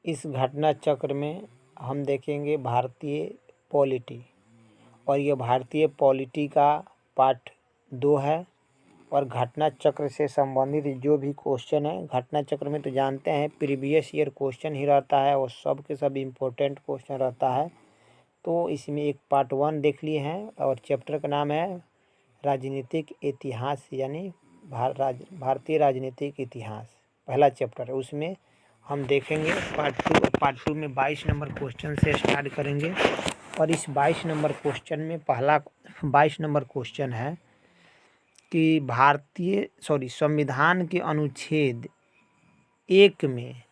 इस घटना चक्र में हम देखेंगे भारतीय पॉलिटी, और ये भारतीय पॉलिटी का पार्ट 2 है। और घटना चक्र से संबंधित जो भी क्वेश्चन है, घटना चक्र में तो जानते हैं प्रीवियस ईयर क्वेश्चन ही रहता है और सब के सब इम्पोर्टेंट क्वेश्चन रहता है। तो इसमें एक पार्ट 1 देख लिए हैं और चैप्टर का नाम है राजनीतिक इतिहास, यानी भारतीय राजनीतिक इतिहास पहला चैप्टर है। उसमें हम देखेंगे पार्ट टू में 22 नंबर क्वेश्चन से स्टार्ट करेंगे। और इस 22 नंबर क्वेश्चन में पहला 22 नंबर क्वेश्चन है कि संविधान के अनुच्छेद 1 में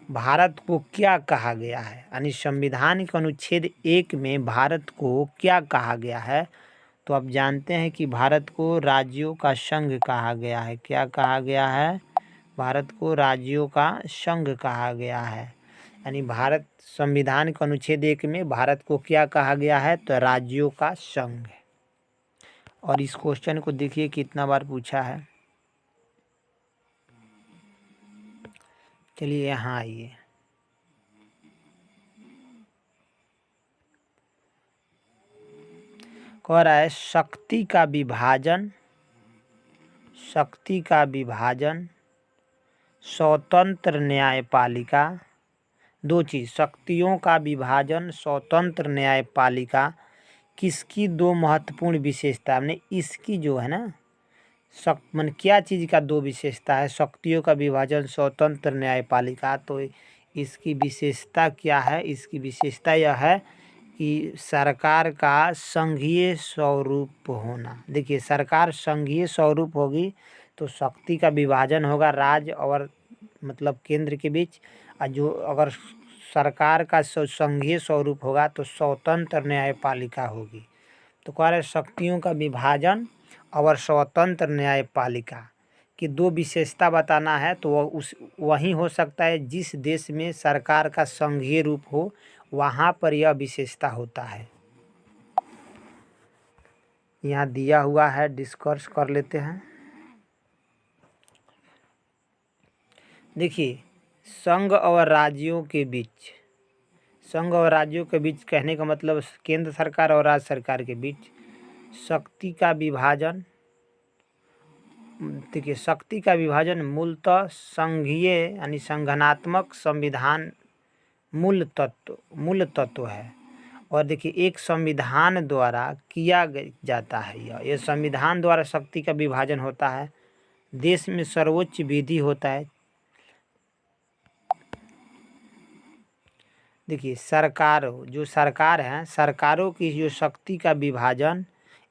भारत को क्या कहा गया है, यानी संविधान के अनुच्छेद 1 में भारत को क्या कहा गया है। तो आप जानते हैं कि भारत को राज्यों का संघ कहा गया है। क्या कहा गया है? भारत को राज्यों का संघ कहा गया है। यानी भारत संविधान के अनुच्छेद 1 में भारत को क्या कहा गया है? तो राज्यों का संघ। और इस क्वेश्चन को देखिए कितना बार पूछा है। चलिए यहाँ आइए। कह रहा है शक्ति का विभाजन स्वतंत्र न्यायपालिका। दो चीज़, शक्तियों का विभाजन स्वतंत्र न्यायपालिका किसकी दो महत्वपूर्ण विशेषता, हमने इसकी जो है ना मन क्या चीज़ का दो विशेषता है? शक्तियों का विभाजन स्वतंत्र न्यायपालिका। तो इसकी विशेषता क्या है? इसकी विशेषता यह है कि सरकार का संघीय स्वरूप होना। देखिए, सरकार संघीय स्वरूप होगी तो शक्ति का विभाजन होगा राज्य और मतलब केंद्र के बीच। और जो अगर सरकार का संघीय स्वरूप होगा तो स्वतंत्र न्यायपालिका होगी। तो कह रहे शक्तियों का विभाजन और स्वतंत्र न्यायपालिका की दो विशेषता बताना है। तो वही हो सकता है जिस देश में सरकार का संघीय रूप हो, वहाँ पर यह विशेषता होता है। यहाँ दिया हुआ है, डिस्कस कर लेते हैं। देखिए, संघ और राज्यों के बीच कहने का मतलब केंद्र सरकार और राज्य सरकार के बीच शक्ति का विभाजन। देखिए, शक्ति का विभाजन मूलतः संघीय यानी संगठनात्मक संविधान मूल तत्व है। और देखिए, एक संविधान द्वारा किया जाता है। यह संविधान द्वारा शक्ति का विभाजन होता है। देश में सर्वोच्च विधि होता है। देखिए, सरकार है, सरकारों की जो शक्ति का विभाजन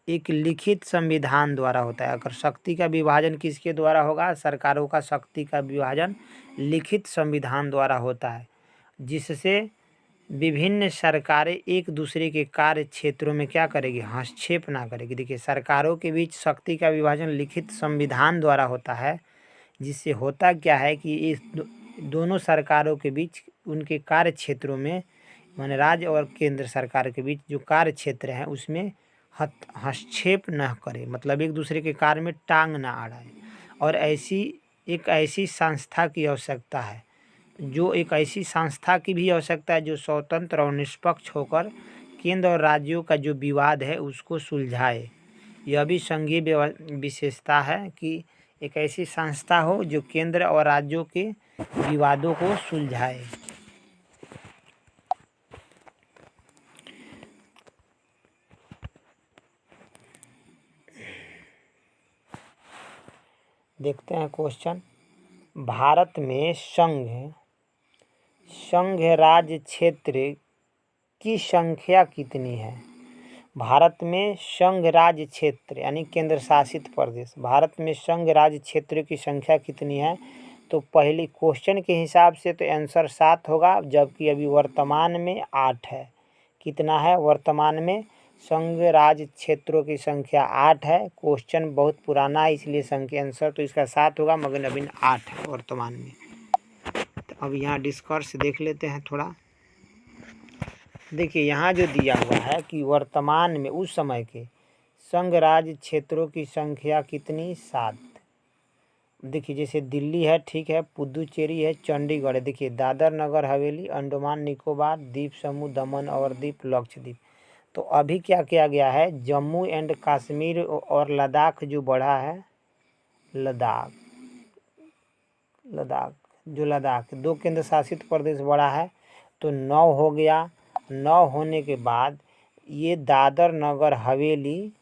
एक लिखित संविधान द्वारा होता है। अगर शक्ति का विभाजन किसके द्वारा होगा? सरकारों का शक्ति का विभाजन लिखित संविधान द्वारा होता है, जिससे विभिन्न सरकारें एक दूसरे के कार्य क्षेत्रों में क्या करेगी? हस्तक्षेप ना करेगी। देखिए, सरकारों के बीच शक्ति का विभाजन लिखित संविधान द्वारा होता है, जिससे होता क्या है कि इस दोनों सरकारों के बीच उनके कार्य क्षेत्रों में, माने राज्य और केंद्र सरकार के बीच जो कार्य क्षेत्र हैं उसमें हस्तक्षेप न करे, मतलब एक दूसरे के कार्य में टांग न अड़ाए। और एक ऐसी संस्था की आवश्यकता है, एक ऐसी संस्था की भी आवश्यकता है जो स्वतंत्र और निष्पक्ष होकर केंद्र और राज्यों का जो विवाद है उसको सुलझाए। यह भी संघीय विशेषता है कि एक ऐसी संस्था हो जो केंद्र और राज्यों के विवादों को सुलझाए। देखते हैं क्वेश्चन। भारत में संघ राज्य क्षेत्र की संख्या कितनी है? भारत में संघ राज्य क्षेत्र यानी केंद्र शासित प्रदेश, भारत में संघ राज्य क्षेत्र की संख्या कितनी है? तो पहली क्वेश्चन के हिसाब से तो आंसर 7 होगा, जबकि अभी वर्तमान में 8 है। कितना है वर्तमान में? संघ राज्य क्षेत्रों की संख्या 8 है। क्वेश्चन बहुत पुराना है, इसलिए संख्या आंसर तो इसका 7 होगा, मगर अभी 8 है वर्तमान में। तो अब यहाँ डिस्कर्स देख लेते हैं थोड़ा। देखिए, यहाँ जो दिया हुआ है कि वर्तमान में उस समय के संघ राज्य क्षेत्रों की संख्या कितनी? 7। देखिए जैसे दिल्ली है, ठीक है, पुदुचेरी है, चंडीगढ़ है। देखिए दादर नगर हवेली, अंडमान निकोबार द्वीप समूह, दमन और द्वीप, लक्षद्वीप। तो अभी क्या किया गया है, जम्मू एंड कश्मीर और लद्दाख जो बढ़ा है, लद्दाख जो लद्दाख 2 केंद्र शासित प्रदेश बढ़ा है, तो 9 हो गया। 9 होने के बाद ये दादर नगर हवेली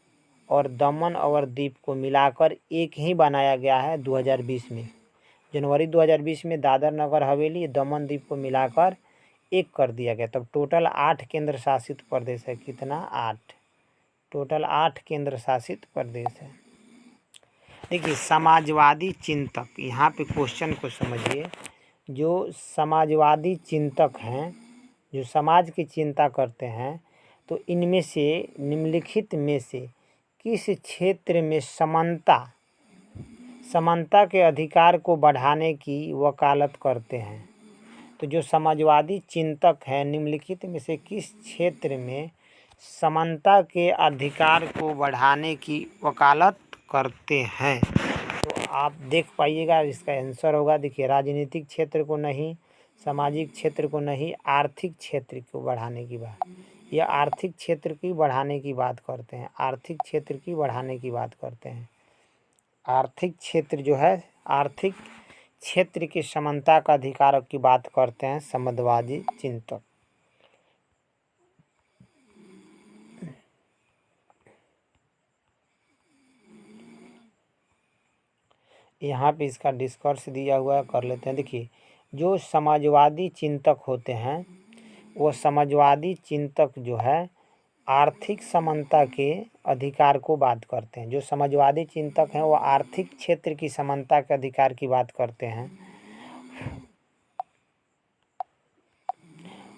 और दमन और दीव को मिलाकर एक ही बनाया गया है 2020 में। जनवरी 2020 में दादर नगर हवेली दमन दीव को मिलाकर एक कर दिया गया। तब टोटल 8 केंद्र शासित प्रदेश है। कितना? 8। टोटल 8 केंद्र शासित प्रदेश है। देखिए समाजवादी चिंतक, यहाँ पे क्वेश्चन को समझिए। जो समाजवादी चिंतक हैं, जो समाज की चिंता करते हैं, तो इनमें से निम्नलिखित में से किस क्षेत्र में समानता के अधिकार को बढ़ाने की वकालत करते हैं? तो जो समाजवादी चिंतक हैं, निम्नलिखित में से किस क्षेत्र में समानता के अधिकार को बढ़ाने की वकालत करते हैं? तो आप देख पाइएगा, इसका आंसर होगा, देखिए राजनीतिक क्षेत्र को नहीं, सामाजिक क्षेत्र को नहीं, आर्थिक क्षेत्र को बढ़ाने की बात। यह आर्थिक क्षेत्र की बढ़ाने की बात करते हैं, आर्थिक क्षेत्र की बढ़ाने की बात करते हैं। आर्थिक क्षेत्र जो है, आर्थिक क्षेत्र की समानता का अधिकार की बात करते हैं समाजवादी चिंतक। यहाँ पे इसका डिस्कर्स दिया हुआ है, कर लेते हैं। देखिए जो समाजवादी चिंतक होते हैं, वो समाजवादी चिंतक जो है आर्थिक समानता के अधिकार को बात करते हैं। जो समाजवादी चिंतक हैं वो आर्थिक क्षेत्र की समानता के अधिकार की बात करते हैं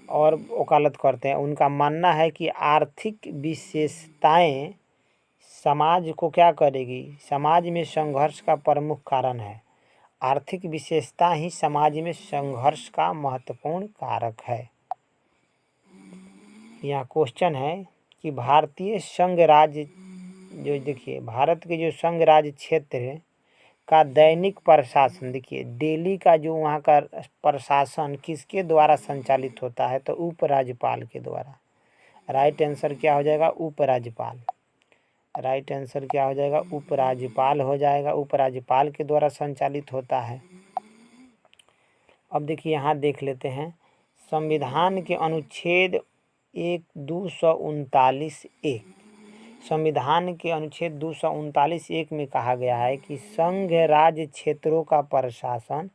और वकालत करते हैं। उनका मानना है कि आर्थिक विशेषताएं समाज को क्या करेगी, समाज में संघर्ष का प्रमुख कारण है। आर्थिक विशेषता ही समाज में संघर्ष का महत्वपूर्ण कारक है। यहाँ क्वेश्चन है कि भारतीय संघ राज्य, जो देखिए भारत के जो संघ राज्य क्षेत्र का दैनिक प्रशासन, देखिए दिल्ली का जो वहाँ का प्रशासन किसके द्वारा संचालित होता है, तो उपराज्यपाल के द्वारा। राइट आंसर क्या हो जाएगा? उपराज्यपाल। राइट आंसर क्या हो जाएगा? उपराज्यपाल हो जाएगा। उपराज्यपाल के द्वारा संचालित होता है। अब देखिए यहाँ देख लेते हैं, संविधान के अनुच्छेद 239(1) संविधान के अनुच्छेद 239(1) में कहा गया है कि संघ राज्य क्षेत्रों का प्रशासन,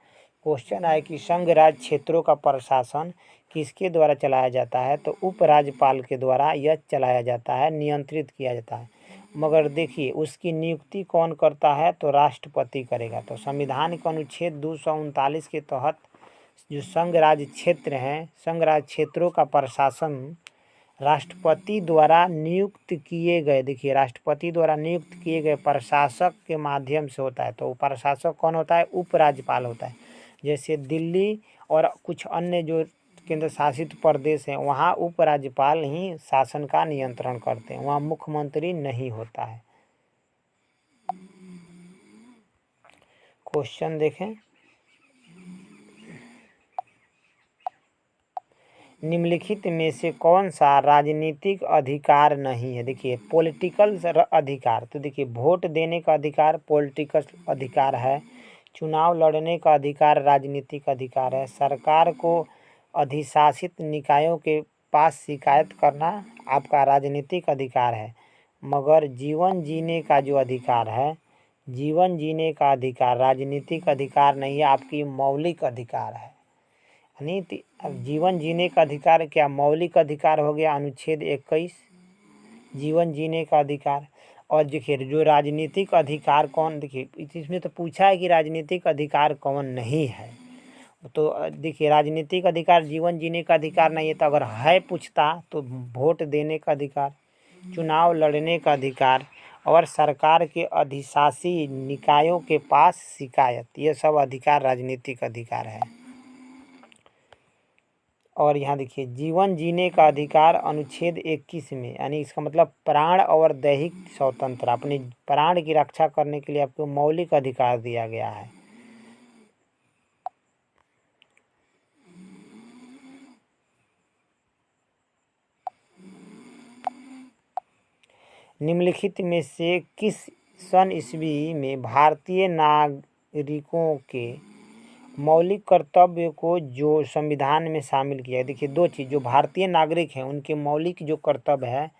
क्वेश्चन है कि संघ राज्य क्षेत्रों का प्रशासन किसके द्वारा चलाया जाता है, तो उपराज्यपाल के द्वारा यह चलाया जाता है, नियंत्रित किया जाता है। मगर देखिए उसकी नियुक्ति कौन करता है, तो राष्ट्रपति करेगा। तो संविधान के अनुच्छेद 239 के तहत जो संघ राज्य क्षेत्र हैं, संघ राज्य क्षेत्रों का प्रशासन राष्ट्रपति द्वारा नियुक्त किए गए, देखिए राष्ट्रपति द्वारा नियुक्त किए गए प्रशासक के माध्यम से होता है। तो प्रशासक कौन होता है? उपराज्यपाल होता है। जैसे दिल्ली और कुछ अन्य जो केंद्र शासित प्रदेश हैं, वहाँ उपराज्यपाल ही शासन का नियंत्रण करते हैं, वहाँ मुख्यमंत्री नहीं होता है। क्वेश्चन देखें, निम्नलिखित में से कौन सा राजनीतिक अधिकार नहीं है? देखिए पॉलिटिकल अधिकार, तो देखिए वोट देने का अधिकार पॉलिटिकल अधिकार है, चुनाव लड़ने का अधिकार राजनीतिक अधिकार है, सरकार को अधिशासित निकायों के पास शिकायत करना आपका राजनीतिक अधिकार है। मगर जीवन जीने का जो अधिकार है, जीवन जीने का अधिकार राजनीतिक अधिकार नहीं है, आपकी मौलिक अधिकार है। यानी जीवन जीने का अधिकार क्या मौलिक अधिकार हो गया? अनुच्छेद 21 जीवन जीने का अधिकार। और देखिए जो राजनीतिक अधिकार कौन, देखिए इसमें तो पूछा है कि राजनीतिक अधिकार कौन नहीं है, तो देखिए राजनीतिक अधिकार जीवन जीने का अधिकार नहीं है, तो अगर है पूछता तो वोट देने का अधिकार, चुनाव लड़ने का अधिकार और सरकार के अधिशासी निकायों के पास शिकायत, ये सब अधिकार राजनीतिक अधिकार है। और यहाँ देखिए जीवन जीने का अधिकार अनुच्छेद 21 में, यानी इसका मतलब प्राण और दैहिक स्वतंत्रता, अपने प्राण की रक्षा करने के लिए आपको मौलिक अधिकार दिया गया है। निम्नलिखित में से किस सन ईस्वी में भारतीय नागरिकों के मौलिक कर्तव्य को जो संविधान में शामिल किया? देखिए, दो चीज़, जो भारतीय नागरिक हैं उनके मौलिक जो कर्तव्य है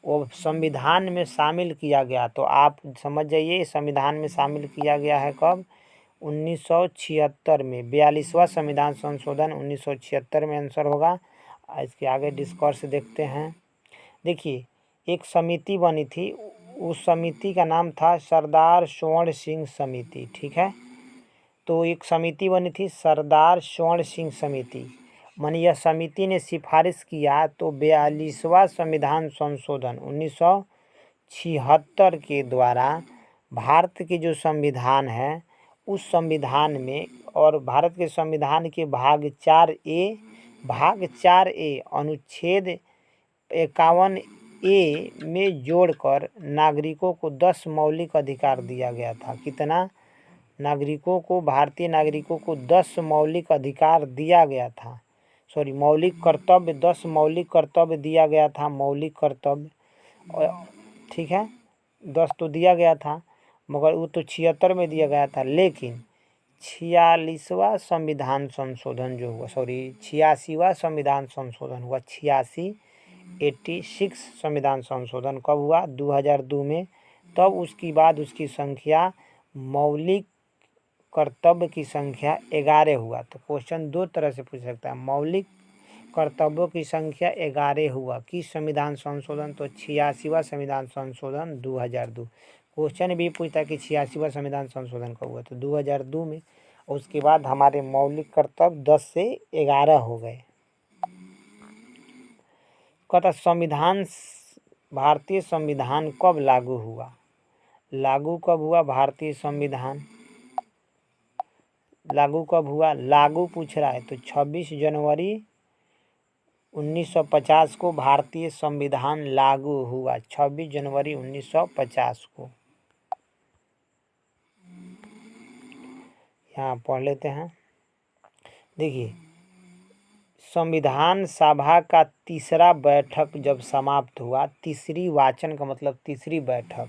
वो संविधान में शामिल किया गया। तो आप समझ जाइए, संविधान में शामिल किया गया है कब? 1976 में। 42वां संविधान संशोधन 1976 में आंसर होगा। इसके आगे डिस्कर्स देखते हैं। देखिए, एक समिति बनी थी, उस समिति का नाम था सरदार स्वर्ण सिंह समिति। ठीक है, तो एक समिति बनी थी सरदार स्वर्ण सिंह समिति। माने यह समिति ने सिफारिश किया तो 42वां संविधान संशोधन 1976 के द्वारा भारत के जो संविधान है उस संविधान में, और भारत के संविधान के भाग 4A अनुच्छेद 51A में जोड़कर नागरिकों को 10 मौलिक अधिकार दिया गया था। कितना? नागरिकों को, भारतीय नागरिकों को 10 मौलिक अधिकार दिया गया था। सॉरी, मौलिक कर्तव्य, 10 मौलिक कर्तव्य दिया गया था। मौलिक कर्तव्य, ठीक है, 10 तो दिया गया था, मगर वो तो 76 में दिया गया था। लेकिन 46वां संविधान संशोधन जो हुआ, सॉरी 86वां संविधान संशोधन हुआ, 86 संविधान संशोधन कब हुआ? 2002 में। तब उसकी बाद उसकी संख्या, मौलिक कर्तव्य की संख्या 11 हुआ। तो क्वेश्चन दो तरह से पूछ सकता है, मौलिक कर्तव्यों की संख्या 11 हुआ किस संविधान संशोधन? तो 86वां संविधान संशोधन 2002। क्वेश्चन भी पूछता है कि 86वां संविधान संशोधन कब हुआ? तो 2002 में। उसके बाद हमारे मौलिक कर्तव्य 10 से 11 हो गए। कहता संविधान, भारतीय संविधान कब लागू हुआ? लागू कब हुआ भारतीय संविधान? लागू कब हुआ? लागू पूछ रहा है तो 26 जनवरी 1950 को भारतीय संविधान लागू हुआ। 26 जनवरी 1950 को। यहाँ पढ़ लेते हैं। देखिए, संविधान सभा का तीसरा बैठक जब समाप्त हुआ, तीसरी वाचन का मतलब तीसरी बैठक,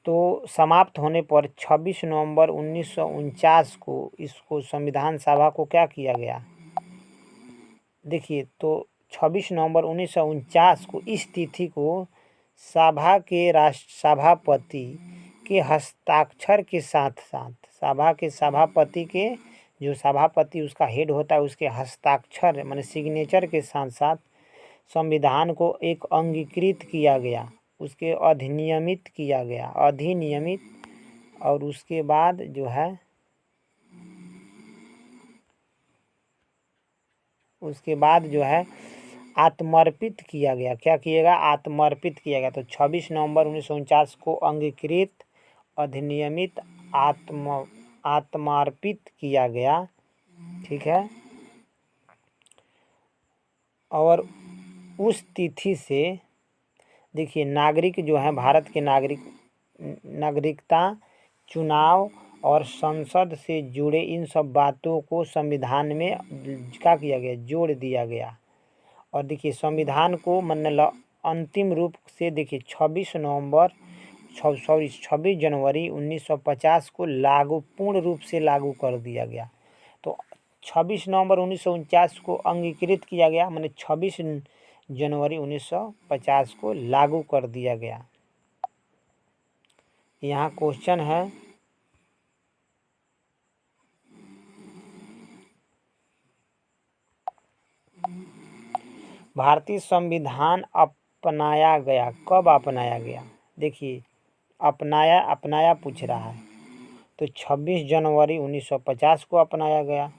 तो समाप्त होने पर 26 नवंबर 1949 को इसको संविधान सभा को क्या किया गया? देखिए, तो 26 नवंबर 1949 को इस तिथि को सभा के सभापति के हस्ताक्षर के साथ साथ, सभा के सभापति के, जो सभापति उसका हेड होता है, उसके हस्ताक्षर माने सिग्नेचर के साथ साथ संविधान को एक अंगीकृत किया गया, उसके अधिनियमित किया गया, अधिनियमित, और उसके बाद जो है आत्मर्पित किया गया। क्या किएगा? आत्मर्पित किया गया। तो 26 नवंबर 1949 को अंगीकृत, अधिनियमित, आत्मर्पित किया गया। ठीक है, और उस तिथि से देखिए, नागरिक जो है, भारत के नागरिकता, चुनाव और संसद से जुड़े इन सब बातों को संविधान में क्या किया गया? जोड़ दिया गया। और देखिए, संविधान को अंतिम रूप से देखिए 26 जनवरी 1950 को पूर्ण रूप से लागू कर दिया गया। तो 26 नवंबर 1949 को अंगीकृत किया गया, माने 26 जनवरी 1950 को लागू कर दिया गया। यहाँ क्वेश्चन है, भारतीय संविधान अपनाया गया कब? अपनाया गया, देखिए, अपनाया पूछ रहा है, तो 26 जनवरी 1950 को अपनाया गया।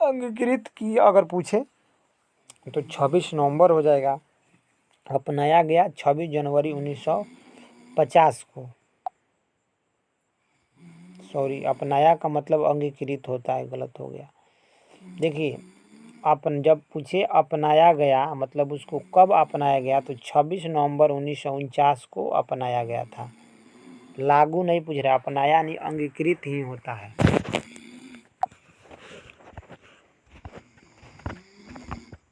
अंगीकृत की अगर पूछे तो 26 नवंबर हो जाएगा। अपनाया गया 26 जनवरी 1950 को। सॉरी, अपनाया का मतलब अंगीकृत होता है, गलत हो गया। देखिए, जब पूछे अपनाया गया मतलब उसको कब अपनाया गया, तो 26 नवंबर 1949 को अपनाया गया था। लागू नहीं पूछ रहा, अपनाया नहीं, अंगीकृत ही होता है।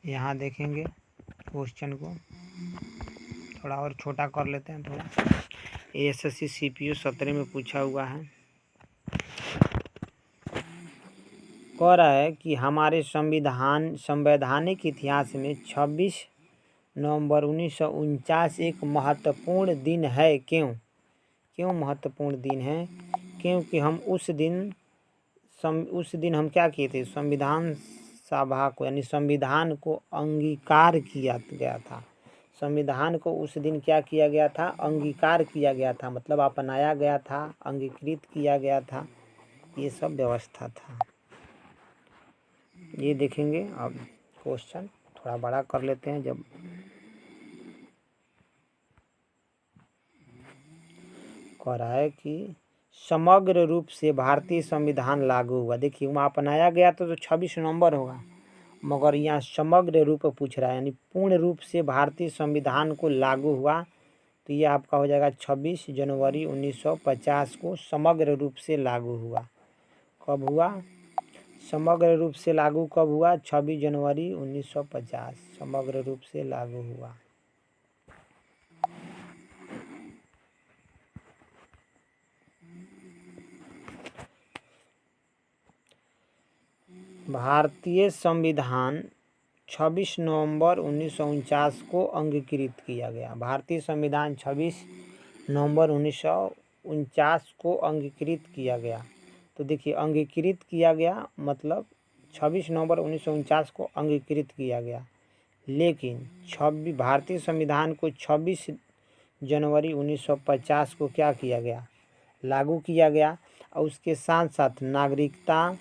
यहाँ देखेंगे क्वेश्चन को, थोड़ा और छोटा कर लेते हैं थोड़ा। एएसएससी सीपीयू 17 में पूछा हुआ है। कह रहा है कि हमारे संवैधानिक इतिहास में 26 नवंबर 1949 एक महत्वपूर्ण दिन है। क्यों महत्वपूर्ण दिन है? क्योंकि हम उस दिन हम क्या किए थे? संविधान सभा को यानी संविधान को अंगीकार किया गया था। संविधान को उस दिन क्या किया गया था? अंगीकार किया गया था, मतलब अपनाया गया था, अंगीकृत किया गया था। ये सब व्यवस्था था। ये देखेंगे। अब क्वेश्चन थोड़ा बड़ा कर लेते हैं। जब कह रहा है कि समग्र रूप से भारतीय संविधान लागू हुआ। देखिए वहाँ अपनाया गया तो 26 नवंबर होगा, मगर यहाँ समग्र रूप पूछ रहा है, यानी पूर्ण रूप से भारतीय संविधान को लागू हुआ। तो ये आपका हो जाएगा 26 जनवरी 1950 को समग्र रूप से लागू हुआ। कब हुआ? समग्र रूप से लागू कब हुआ? 26 जनवरी 1950 समग्र रूप से लागू हुआ। भारतीय संविधान 26 नवंबर 1949 को अंगीकृत किया गया। भारतीय संविधान 26 नवंबर 1949 को अंगीकृत किया गया। तो देखिए अंगीकृत किया गया मतलब 26 नवंबर 1949 को अंगीकृत किया गया, लेकिन भारतीय संविधान को 26 जनवरी 1950 को क्या किया गया? लागू किया गया। और उसके साथ साथ नागरिकता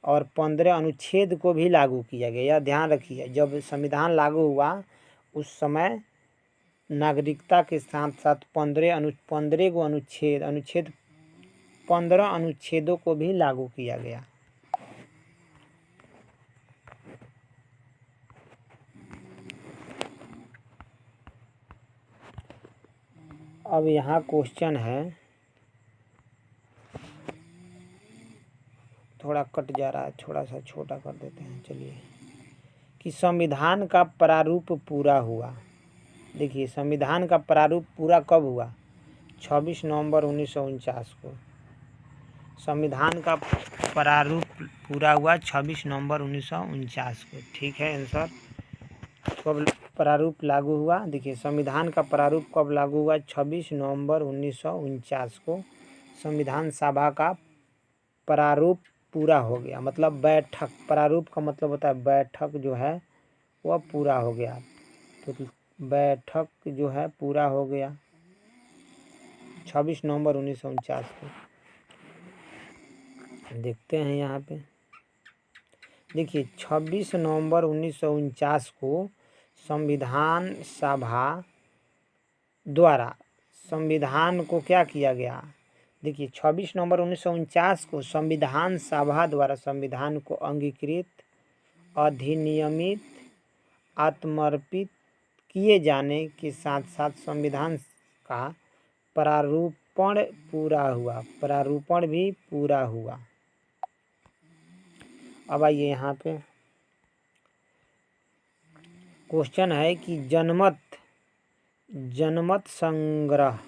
और 15 अनुच्छेद को भी लागू किया गया। यह ध्यान रखिए, जब संविधान लागू हुआ उस समय नागरिकता के साथ साथ 15 गो अनुच्छेद 15 अनुच्छेदों को भी लागू किया गया। अब यहाँ क्वेश्चन है, थोड़ा कट जा रहा है, थोड़ा सा छोटा कर देते हैं। चलिए, कि संविधान का प्रारूप पूरा हुआ। देखिए संविधान का प्रारूप पूरा कब हुआ? 26 नवंबर 1949 को। संविधान का प्रारूप पूरा हुआ 26 नवंबर 1949 को। ठीक है आंसर। कब प्रारूप लागू हुआ? देखिए संविधान का प्रारूप कब लागू हुआ? 26 नवंबर 1949 को संविधान सभा का प्रारूप पूरा हो गया, मतलब बैठक। प्रारूप का मतलब होता है बैठक जो है वह पूरा हो गया। तो बैठक जो है पूरा हो गया 26 नवंबर 1949 को। देखते हैं यहाँ पे। देखिए 26 नवंबर 1949 को संविधान सभा द्वारा संविधान को क्या किया गया? देखिए 26 नवंबर 1949 को संविधान सभा द्वारा संविधान को अंगीकृत, अधिनियमित, आत्मर्पित किए जाने के साथ साथ संविधान का प्रारूपण पूरा हुआ। प्रारूपण भी पूरा हुआ। अब आइए यहाँ पे क्वेश्चन है कि जनमत संग्रह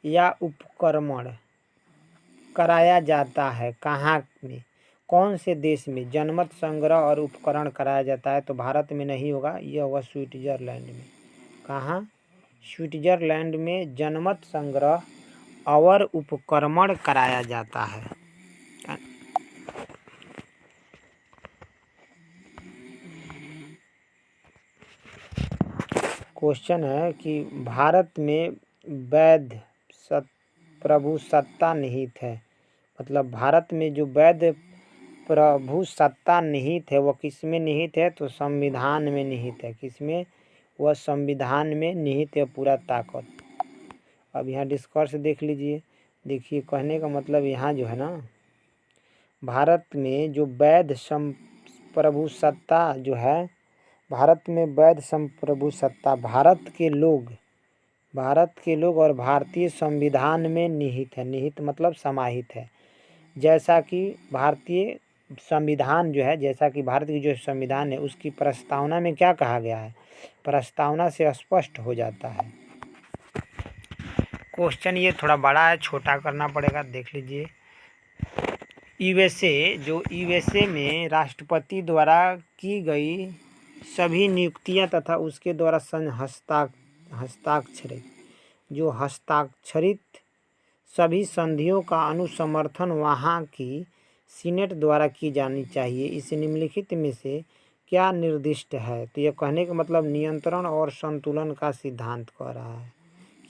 या उपक्रमण कराया जाता है कहाँ में? कौन से देश में जनमत संग्रह और उपकरण कराया जाता है? तो भारत में नहीं होगा, यह होगा स्विट्जरलैंड में। कहाँ? स्विट्जरलैंड में जनमत संग्रह और उपक्रमण कराया जाता है। क्वेश्चन है कि भारत में वैध प्रभुसत्ता निहित है। मतलब भारत में जो वैध प्रभुसत्ता निहित है वह किस में निहित है? तो संविधान में निहित है। किस में? वह संविधान में निहित है पूरा ताकत। अब यहाँ डिस्कर्स देख लीजिए। देखिए कहने का मतलब यहाँ जो है ना, भारत में जो वैध प्रभुसत्ता जो है, भारत में वैध संप्रभुसत्ता भारत के लोग और भारतीय संविधान में निहित है। निहित मतलब समाहित है। जैसा कि भारतीय संविधान जो है, जैसा कि भारत की जो संविधान है उसकी प्रस्तावना में क्या कहा गया है? प्रस्तावना से स्पष्ट हो जाता है। क्वेश्चन ये थोड़ा बड़ा है, छोटा करना पड़ेगा, देख लीजिए। यूएसए में राष्ट्रपति द्वारा की गई सभी नियुक्तियां तथा उसके द्वारा हस्ताक्षरित सभी संधियों का अनुसमर्थन वहाँ की सीनेट द्वारा की जानी चाहिए। इस निम्नलिखित में से क्या निर्दिष्ट है? तो यह कहने का मतलब नियंत्रण और संतुलन का सिद्धांत कह रहा है।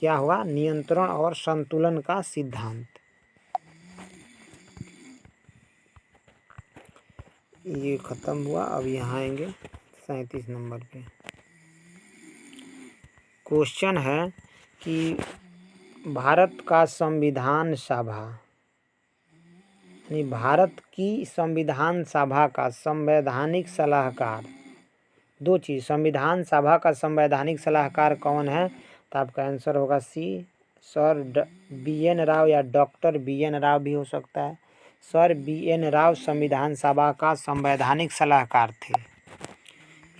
क्या हुआ? नियंत्रण और संतुलन का सिद्धांत। ये खत्म हुआ। अब यहाँ आएंगे 37 नंबर पे। क्वेश्चन है कि भारत का संविधान सभा यानी भारत की संविधान सभा का संवैधानिक सलाहकार, दो चीज़, संविधान सभा का संवैधानिक सलाहकार कौन है? तो आपका आंसर होगा सी, सर बी.एन. राव या डॉक्टर बी.एन. राव भी हो सकता है। Sir BN. राव संविधान सभा का संवैधानिक सलाहकार थे।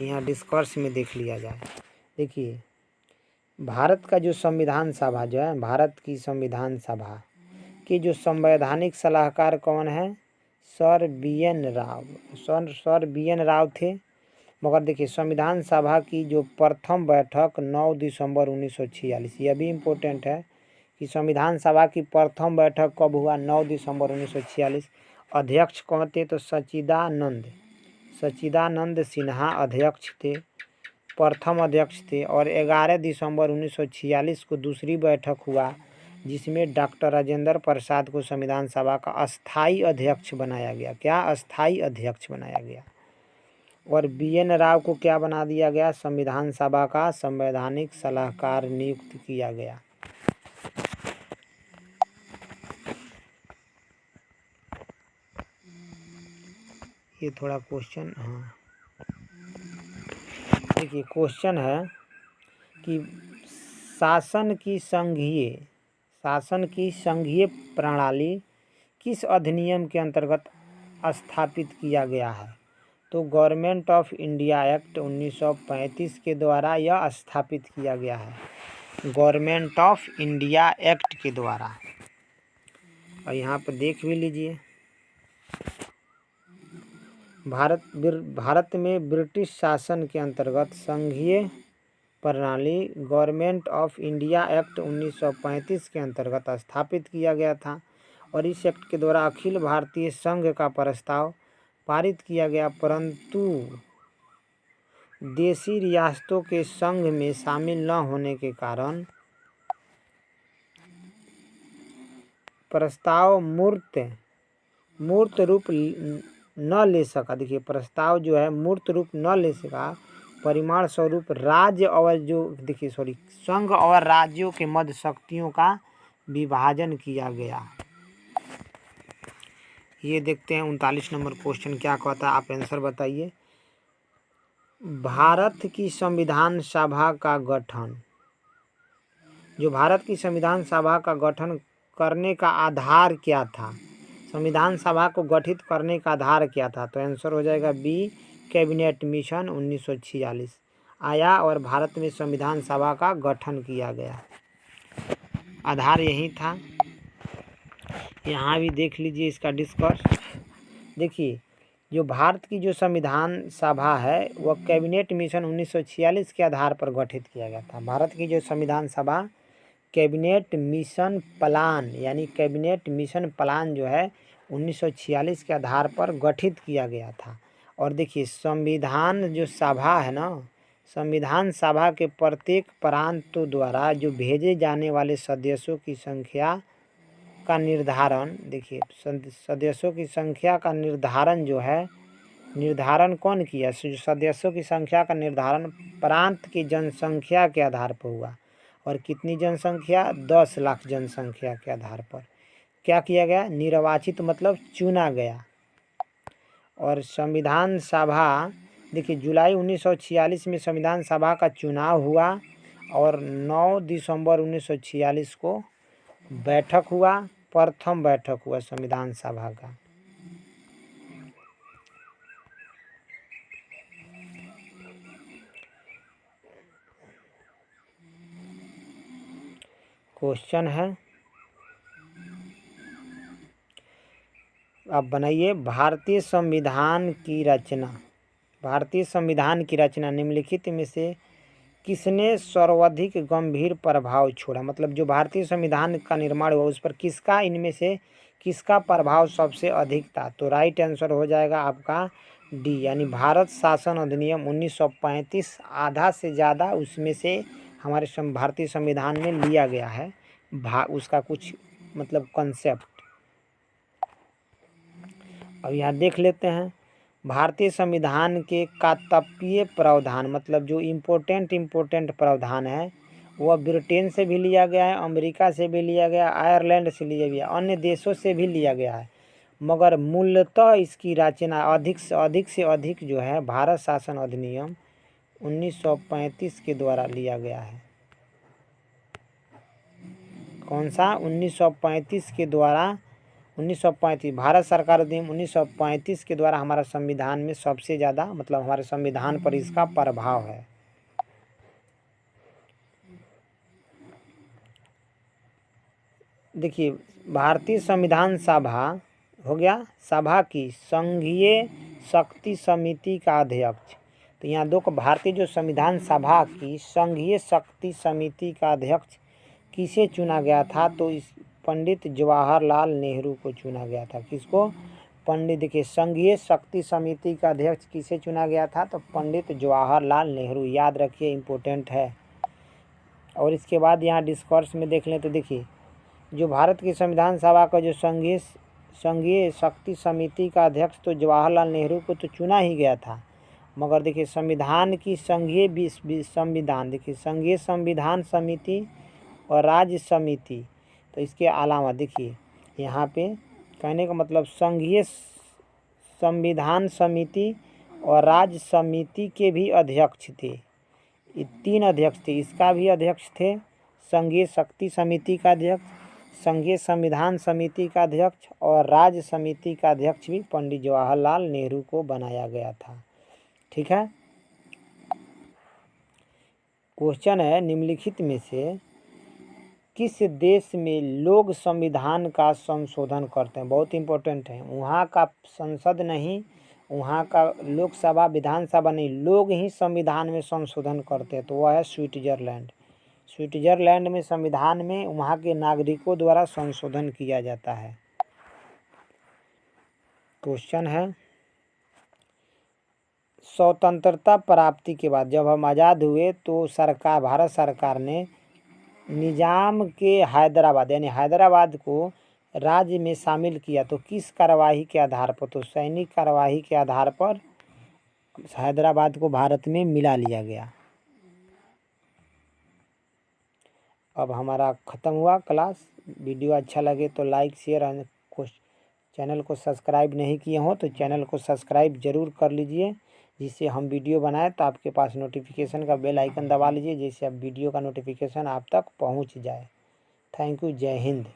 यहाँ डिस्कर्स में देख लिया जाए। देखिए, भारत का जो संविधान सभा जो है, भारत की संविधान सभा के जो संवैधानिक सलाहकार कौन है? Sir BN. Rao. Sir BN. Rao थे। मगर देखिए, संविधान सभा की जो प्रथम बैठक 9 दिसंबर 1946, यह भी इम्पोर्टेंट है कि संविधान सभा की प्रथम बैठक कब हुआ? 9 दिसंबर 1946। अध्यक्ष कौन थे? तो सच्चिदानंद सिन्हा अध्यक्ष थे, प्रथम अध्यक्ष थे। और 11 दिसंबर 1946 को दूसरी बैठक हुआ जिसमें डॉक्टर राजेंद्र प्रसाद को संविधान सभा का अस्थाई अध्यक्ष बनाया गया। क्या? अस्थाई अध्यक्ष बनाया गया। और बी.एन. राव को क्या बना दिया गया? संविधान सभा का संवैधानिक सलाहकार नियुक्त किया गया। ये थोड़ा क्वेश्चन, हाँ देखिए, क्वेश्चन है कि शासन की संघीय प्रणाली किस अधिनियम के अंतर्गत स्थापित किया गया है? तो गवर्नमेंट ऑफ इंडिया एक्ट 1935 के द्वारा यह स्थापित किया गया है, गवर्नमेंट ऑफ इंडिया एक्ट के द्वारा। और यहाँ पर देख भी लीजिए, भारत में ब्रिटिश शासन के अंतर्गत संघीय प्रणाली गवर्नमेंट ऑफ इंडिया एक्ट 1935 के अंतर्गत स्थापित किया गया था। और इस एक्ट के द्वारा अखिल भारतीय संघ का प्रस्ताव पारित किया गया, परंतु देशी रियासतों के संघ में शामिल न होने के कारण प्रस्ताव मूर्त रूप न ले सका। देखिए, प्रस्ताव जो है मूर्त रूप न ले सका। परिमाण स्वरूप राज्य और संघ और राज्यों के मध्य शक्तियों का विभाजन किया गया। ये देखते हैं 39 नंबर क्वेश्चन क्या कहता है, आप आंसर बताइए। भारत की संविधान सभा का गठन, जो भारत की संविधान सभा का गठन करने का आधार क्या था? संविधान सभा को गठित करने का आधार क्या था? तो आंसर हो जाएगा बी, कैबिनेट मिशन 1946 आया और भारत में संविधान सभा का गठन किया गया। आधार यही था। यहाँ भी देख लीजिए इसका डिस्कस। देखिए, जो भारत की जो संविधान सभा है वह कैबिनेट मिशन 1946 के आधार पर गठित किया गया था। भारत की जो संविधान सभा कैबिनेट मिशन प्लान यानी कैबिनेट मिशन प्लान जो है 1946 के आधार पर गठित किया गया था। और देखिए, संविधान जो सभा है ना, संविधान सभा के प्रत्येक प्रांतों द्वारा जो भेजे जाने वाले सदस्यों की संख्या का निर्धारण, देखिए सदस्यों की संख्या का निर्धारण जो है, निर्धारण कौन किया? सदस्यों की संख्या का निर्धारण प्रांत की जनसंख्या के आधार पर हुआ। और कितनी जनसंख्या? 10 लाख जनसंख्या के आधार पर क्या किया गया? निर्वाचित मतलब चुना गया। और संविधान सभा, देखिए जुलाई 1946 में संविधान सभा का चुनाव हुआ और 9 दिसंबर 1946 को बैठक हुआ, प्रथम बैठक हुआ संविधान सभा का। क्वेश्चन है, अब बनाइए। भारतीय संविधान की रचना निम्नलिखित में से किसने सर्वाधिक गंभीर प्रभाव छोड़ा? मतलब जो भारतीय संविधान का निर्माण हुआ उस पर इनमें से किसका प्रभाव सबसे अधिक था? तो राइट आंसर हो जाएगा आपका डी, यानी भारत शासन अधिनियम 1935। आधा से ज़्यादा उसमें से हमारे भारतीय संविधान में लिया गया है उसका कुछ मतलब कंसेप्ट। अब यहाँ देख लेते हैं भारतीय संविधान के कर्तव्य प्रावधान, मतलब जो इम्पोर्टेंट प्रावधान है वह ब्रिटेन से भी लिया गया है, अमेरिका से भी लिया गया, आयरलैंड से लिया गया, अन्य देशों से भी लिया गया है, मगर मूलतः इसकी रचना अधिक से अधिक जो है भारत शासन अधिनियम 1935 के द्वारा लिया गया है। कौन सा? 1935 के द्वारा, 1935 भारत सरकार अधिनियम 1935 के द्वारा हमारा संविधान में सबसे ज़्यादा, मतलब हमारे संविधान पर इसका प्रभाव है। देखिए, भारतीय संविधान सभा हो गया, सभा की संघीय शक्ति समिति का अध्यक्ष। तो यहाँ दो, भारतीय जो संविधान सभा की संघीय शक्ति समिति का अध्यक्ष किसे चुना गया था? तो इस पंडित जवाहरलाल नेहरू को चुना गया था। किसको? पंडित, देखिए संघीय शक्ति समिति का अध्यक्ष किसे चुना गया था? तो पंडित जवाहरलाल नेहरू, याद रखिए, इम्पोर्टेंट है। और इसके बाद यहाँ डिस्कोर्स में देख लें तो देखिए, जो भारत की संविधान सभा का जो संघीय शक्ति समिति का अध्यक्ष तो जवाहरलाल नेहरू को तो चुना ही गया था, मगर देखिए संविधान की देखिए संघीय संविधान समिति और राज्य समिति, तो इसके अलावा देखिए यहाँ पे कहने का मतलब संघीय संविधान समिति और राज्य समिति के भी अध्यक्ष थे। ये 3 अध्यक्ष थे, इसका भी अध्यक्ष थे, संघीय शक्ति समिति का अध्यक्ष, संघीय संविधान समिति का अध्यक्ष और राज्य समिति का अध्यक्ष भी पंडित जवाहरलाल नेहरू को बनाया गया था। ठीक है। क्वेश्चन है, निम्नलिखित में से किस देश में लोग संविधान का संशोधन करते हैं? बहुत इंपॉर्टेंट है। वहाँ का संसद नहीं, वहाँ का लोकसभा विधानसभा नहीं, लोग ही संविधान में संशोधन करते हैं, तो वह है स्विट्जरलैंड। स्विट्जरलैंड में संविधान में वहाँ के नागरिकों द्वारा संशोधन किया जाता है। क्वेश्चन है, स्वतंत्रता प्राप्ति के बाद जब हम आज़ाद हुए तो भारत सरकार ने निजाम के हैदराबाद, यानी हैदराबाद को राज्य में शामिल किया। तो किस कार्यवाही के आधार पर? तो सैनिक कार्यवाही के आधार पर हैदराबाद को भारत में मिला लिया गया। अब हमारा ख़त्म हुआ क्लास। वीडियो अच्छा लगे तो लाइक शेयर, और चैनल को सब्सक्राइब नहीं किए हो तो चैनल को सब्सक्राइब ज़रूर कर लीजिए, जिससे हम वीडियो बनाएं तो आपके पास नोटिफिकेशन का बेल आइकन दबा लीजिए, जिससे अब वीडियो का नोटिफिकेशन आप तक पहुंच जाए। Thank you. जय हिंद।